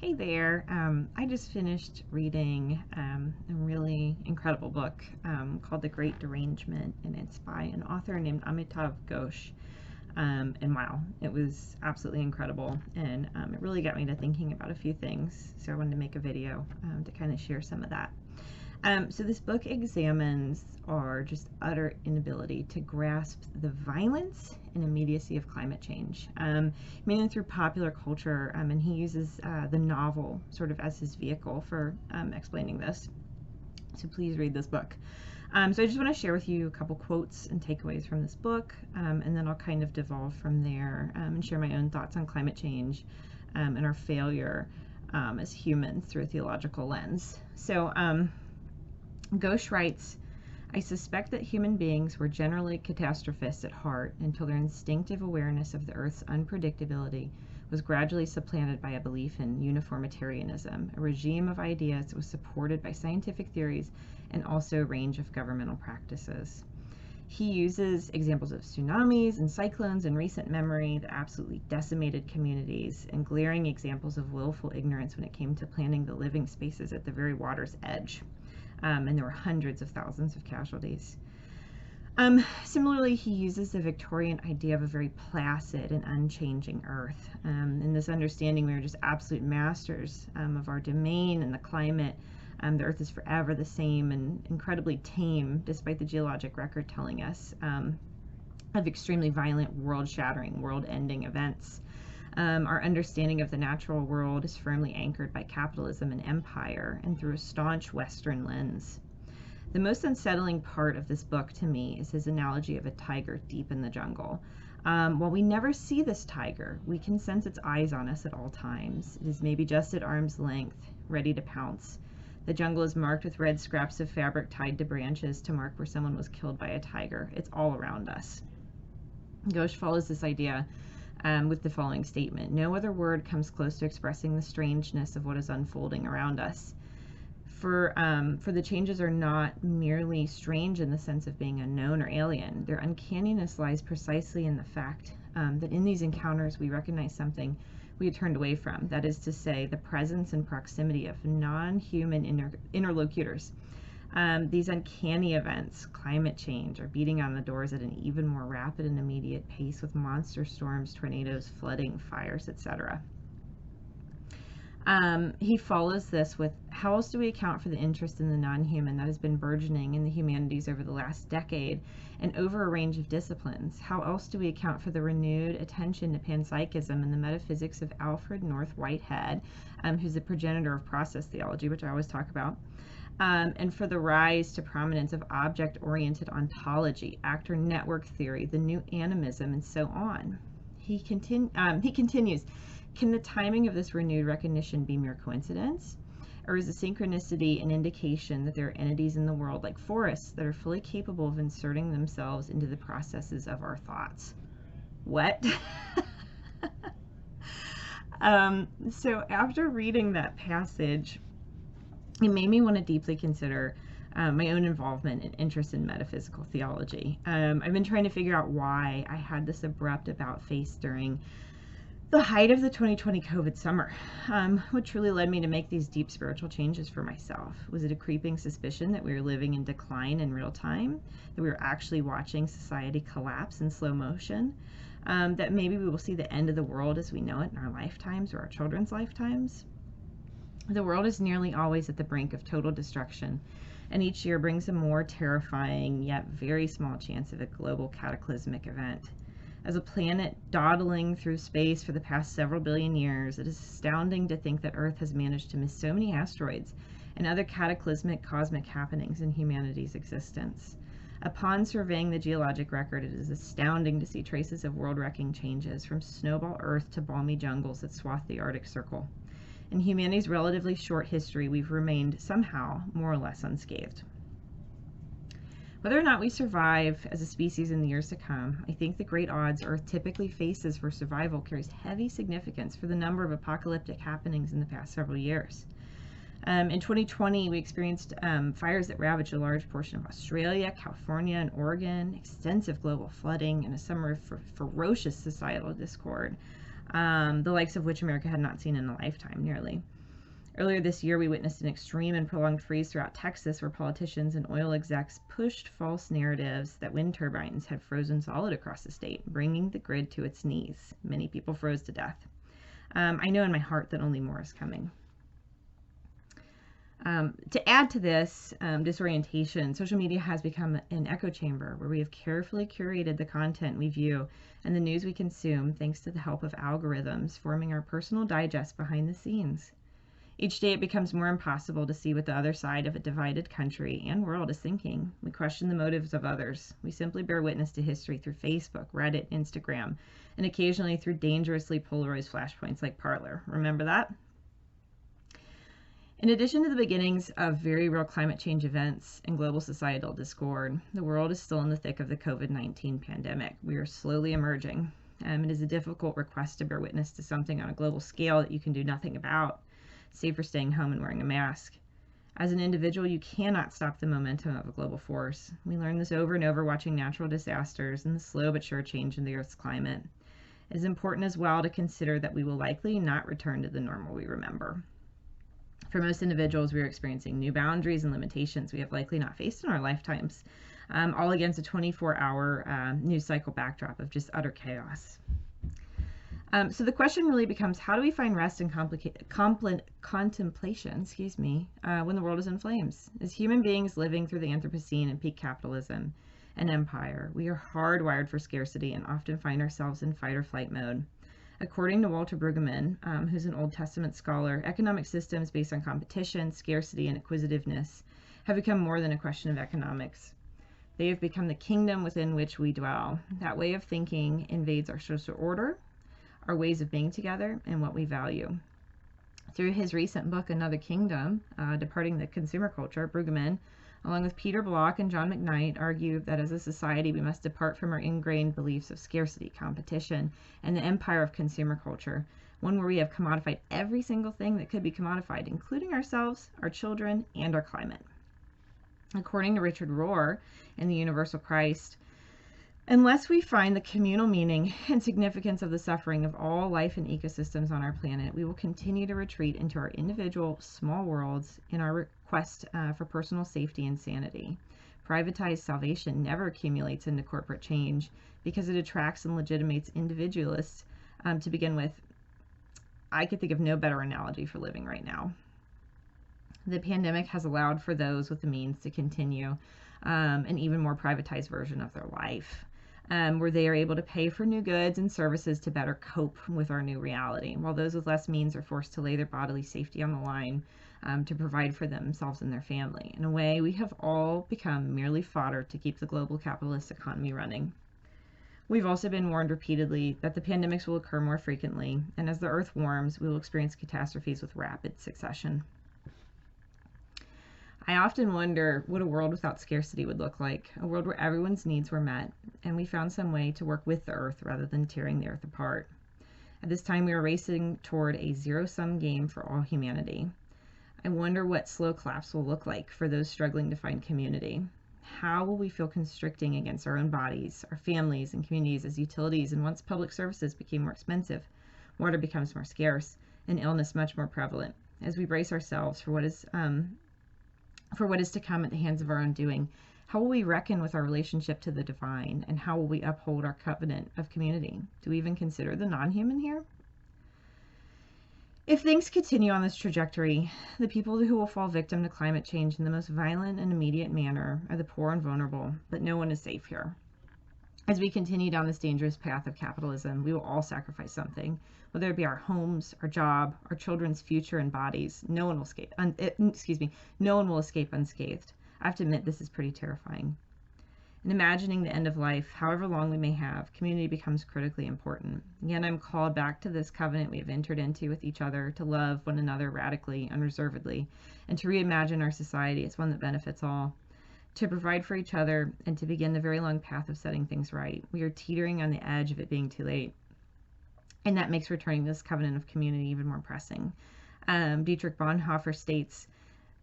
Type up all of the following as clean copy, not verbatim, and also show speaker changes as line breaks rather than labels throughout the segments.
Hey there. I just finished reading a really incredible book called The Great Derangement, and it's by an author named Amitav Ghosh. And wow, it was absolutely incredible, and it really got me to thinking about a few things. So I wanted to make a video to kind of share some of that. So this book examines our just utter inability to grasp the violence and immediacy of climate change, mainly through popular culture, and he uses the novel sort of as his vehicle for explaining this. So please read this book. So I just want to share with you a couple quotes and takeaways from this book, and then I'll kind of devolve from there and share my own thoughts on climate change and our failure as humans through a theological lens. So Ghosh writes, I suspect that human beings were generally catastrophists at heart until their instinctive awareness of the Earth's unpredictability was gradually supplanted by a belief in uniformitarianism, a regime of ideas that was supported by scientific theories and also a range of governmental practices. He uses examples of tsunamis and cyclones in recent memory that absolutely decimated communities, and glaring examples of willful ignorance when it came to planning the living spaces at the very water's edge. And there were hundreds of thousands of casualties. Similarly, he uses the Victorian idea of a very placid and unchanging Earth. In this understanding, we are just absolute masters of our domain and the climate. The Earth is forever the same and incredibly tame, despite the geologic record telling us of extremely violent, world-shattering, world-ending events. Our understanding of the natural world is firmly anchored by capitalism and empire, and through a staunch Western lens. The most unsettling part of this book to me is his analogy of a tiger deep in the jungle. While we never see this tiger, we can sense its eyes on us at all times. It is maybe just at arm's length, ready to pounce. The jungle is marked with red scraps of fabric tied to branches to mark where someone was killed by a tiger. It's all around us. Ghosh follows this idea with the following statement: no other word comes close to expressing the strangeness of what is unfolding around us. For the changes are not merely strange in the sense of being unknown or alien. Their uncanniness lies precisely in the fact that in these encounters we recognize something we had turned away from. That is to say, the presence and proximity of non-human interlocutors. These uncanny events, climate change, are beating on the doors at an even more rapid and immediate pace, with monster storms, tornadoes, flooding, fires, etc. He follows this with, how else do we account for the interest in the non-human that has been burgeoning in the humanities over the last decade and over a range of disciplines? How else do we account for the renewed attention to panpsychism and the metaphysics of Alfred North Whitehead, who's the progenitor of process theology, which I always talk about? And for the rise to prominence of object-oriented ontology, actor-network theory, the new animism, and so on. He continues, can the timing of this renewed recognition be mere coincidence? Or is the synchronicity an indication that there are entities in the world, like forests, that are fully capable of inserting themselves into the processes of our thoughts? What? So after reading that passage, it made me want to deeply consider my own involvement and interest in metaphysical theology. I've been trying to figure out why I had this abrupt about-face during the height of the 2020 COVID summer. What truly led me to make these deep spiritual changes for myself? Was it a creeping suspicion that we were living in decline in real time? That we were actually watching society collapse in slow motion? That maybe we will see the end of the world as we know it in our lifetimes or our children's lifetimes? The world is nearly always at the brink of total destruction, and each year brings a more terrifying yet very small chance of a global cataclysmic event. As a planet dawdling through space for the past several billion years, it is astounding to think that Earth has managed to miss so many asteroids and other cataclysmic cosmic happenings in humanity's existence. Upon surveying the geologic record, it is astounding to see traces of world-wrecking changes, from snowball Earth to balmy jungles that swath the Arctic Circle. In humanity's relatively short history, we've remained somehow more or less unscathed. Whether or not we survive as a species in the years to come, I think the great odds Earth typically faces for survival carries heavy significance for the number of apocalyptic happenings in the past several years. In 2020, we experienced fires that ravaged a large portion of Australia, California, and Oregon, extensive global flooding, and a summer of ferocious societal discord, the likes of which America had not seen in a lifetime, nearly. Earlier this year, we witnessed an extreme and prolonged freeze throughout Texas where politicians and oil execs pushed false narratives that wind turbines had frozen solid across the state, bringing the grid to its knees. Many people froze to death. I know in my heart that only more is coming. To add to this disorientation, social media has become an echo chamber where we have carefully curated the content we view and the news we consume thanks to the help of algorithms forming our personal digest behind the scenes. Each day it becomes more impossible to see what the other side of a divided country and world is thinking. We question the motives of others. We simply bear witness to history through Facebook, Reddit, Instagram, and occasionally through dangerously polarized flashpoints like Parler. Remember that? In addition to the beginnings of very real climate change events and global societal discord, the world is still in the thick of the COVID-19 pandemic. We are slowly emerging. It is a difficult request to bear witness to something on a global scale that you can do nothing about, save for staying home and wearing a mask. As an individual, you cannot stop the momentum of a global force. We learn this over and over watching natural disasters and the slow but sure change in the Earth's climate. It is important as well to consider that we will likely not return to the normal we remember. For most individuals, we are experiencing new boundaries and limitations we have likely not faced in our lifetimes, all against a 24-hour news cycle backdrop of just utter chaos. So the question really becomes, how do we find rest and contemplation, when the world is in flames? As human beings living through the Anthropocene and peak capitalism and empire, we are hardwired for scarcity and often find ourselves in fight or flight mode. According to Walter Brueggemann, who's an Old Testament scholar, economic systems based on competition, scarcity, and acquisitiveness have become more than a question of economics. They have become the kingdom within which we dwell. That way of thinking invades our social order, our ways of being together, and what we value. Through his recent book, Another Kingdom, Departing the Consumer Culture, Brueggemann, along with Peter Block and John McKnight, argue that as a society we must depart from our ingrained beliefs of scarcity, competition, and the empire of consumer culture, one where we have commodified every single thing that could be commodified, including ourselves, our children, and our climate. According to Richard Rohr in The Universal Christ, unless we find the communal meaning and significance of the suffering of all life and ecosystems on our planet, we will continue to retreat into our individual small worlds in our quest for personal safety and sanity. Privatized salvation never accumulates into corporate change because it attracts and legitimates individualists to begin with. I could think of no better analogy for living right now. The pandemic has allowed for those with the means to continue an even more privatized version of their life, where they are able to pay for new goods and services to better cope with our new reality, while those with less means are forced to lay their bodily safety on the line to provide for themselves and their family. In a way, we have all become merely fodder to keep the global capitalist economy running. We've also been warned repeatedly that the pandemics will occur more frequently, and as the earth warms, we will experience catastrophes with rapid succession. I often wonder what a world without scarcity would look like, a world where everyone's needs were met, and we found some way to work with the earth rather than tearing the earth apart. At this time, we are racing toward a zero-sum game for all humanity. I wonder what slow collapse will look like for those struggling to find community. How will we feel constricting against our own bodies, our families, and communities as utilities and once public services became more expensive, water becomes more scarce, and illness much more prevalent? As we brace ourselves for what is to come at the hands of our own doing, how will we reckon with our relationship to the divine, and how will we uphold our covenant of community? Do we even consider the non-human here? If things continue on this trajectory, the people who will fall victim to climate change in the most violent and immediate manner are the poor and vulnerable, but no one is safe here. As we continue down this dangerous path of capitalism, we will all sacrifice something, whether it be our homes, our job, our children's future and bodies. No one will escape unscathed. I have to admit, this is pretty terrifying. In imagining the end of life, however long we may have, community becomes critically important. Again, I'm called back to this covenant we have entered into with each other to love one another radically, unreservedly, and to reimagine our society as one that benefits all, to provide for each other, and to begin the very long path of setting things right. We are teetering on the edge of it being too late, and that makes returning to this covenant of community even more pressing. Dietrich Bonhoeffer states,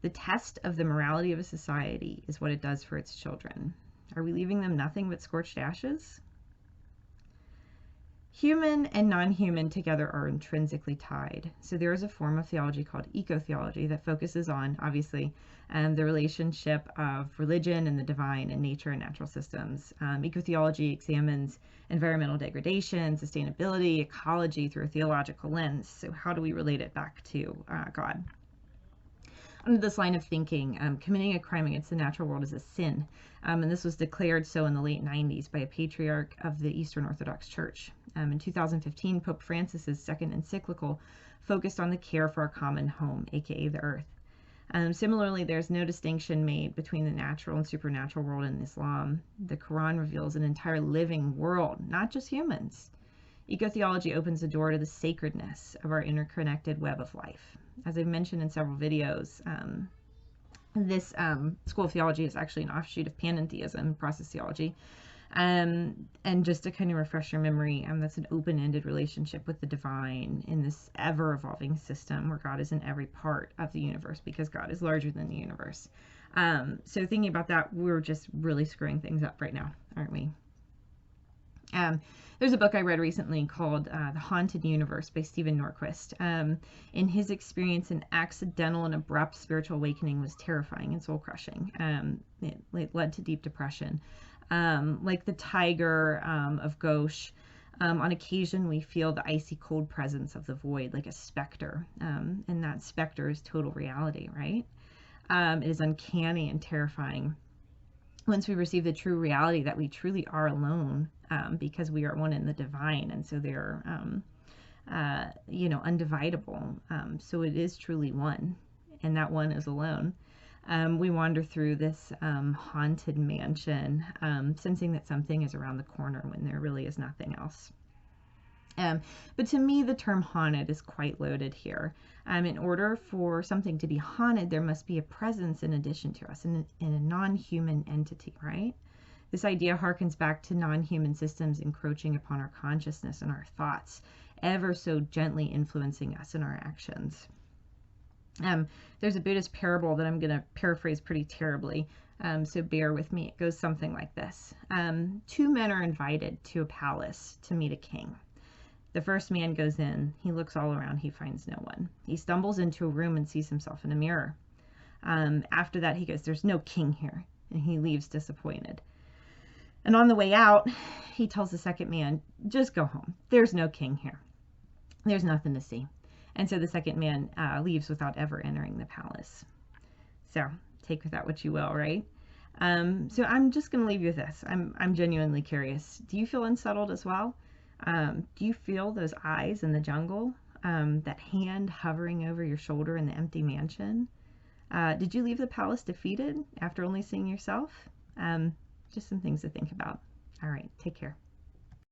"The test of the morality of a society is what it does for its children. Are we leaving them nothing but scorched ashes?" Human and non-human together are intrinsically tied. So there is a form of theology called ecotheology that focuses on, obviously, the relationship of religion and the divine and nature and natural systems. Ecotheology examines environmental degradation, sustainability, ecology through a theological lens. So how do we relate it back to God? Under this line of thinking, committing a crime against the natural world is a sin. And this was declared so in the late 90s by a patriarch of the Eastern Orthodox Church. In 2015, Pope Francis's second encyclical focused on the care for our common home, aka the earth. Similarly, there's no distinction made between the natural and supernatural world in Islam. The Quran reveals an entire living world, not just humans. Ecotheology opens the door to the sacredness of our interconnected web of life. As I've mentioned in several videos, this school of theology is actually an offshoot of panentheism, process theology. And just to kind of refresh your memory, that's an open-ended relationship with the divine in this ever-evolving system where God is in every part of the universe because God is larger than the universe. So thinking about that, we're just really screwing things up right now, aren't we? There's a book I read recently called The Haunted Universe by Stephen Norquist. In his experience, an accidental and abrupt spiritual awakening was terrifying and soul-crushing. It led to deep depression. Like the tiger of Ghosh, on occasion we feel the icy cold presence of the void, like a specter. And that specter is total reality, right? It is uncanny and terrifying. Once we receive the true reality that we truly are alone, because we are one in the divine, and so they're, undividable. So it is truly one, and that one is alone. We wander through this haunted mansion, sensing that something is around the corner when there really is nothing else. But to me, the term haunted is quite loaded here. In order for something to be haunted, there must be a presence in addition to us, in a non-human entity, right? This idea harkens back to non-human systems encroaching upon our consciousness and our thoughts, ever so gently influencing us in our actions. There's a Buddhist parable that I'm going to paraphrase pretty terribly, so bear with me. It goes something like this. Two men are invited to a palace to meet a king. The first man goes in. He looks all around. He finds no one. He stumbles into a room and sees himself in a mirror. After that, he goes, "There's no king here," and he leaves disappointed. And on the way out, he tells the second man, "Just go home. There's no king here. There's nothing to see." And so the second man leaves without ever entering the palace. So take with that what you will, right? So I'm just going to leave you with this. I'm genuinely curious. Do you feel unsettled as well? Do you feel those eyes in the jungle? That hand hovering over your shoulder in the empty mansion? Did you leave the palace defeated after only seeing yourself? Just some things to think about. All right, take care.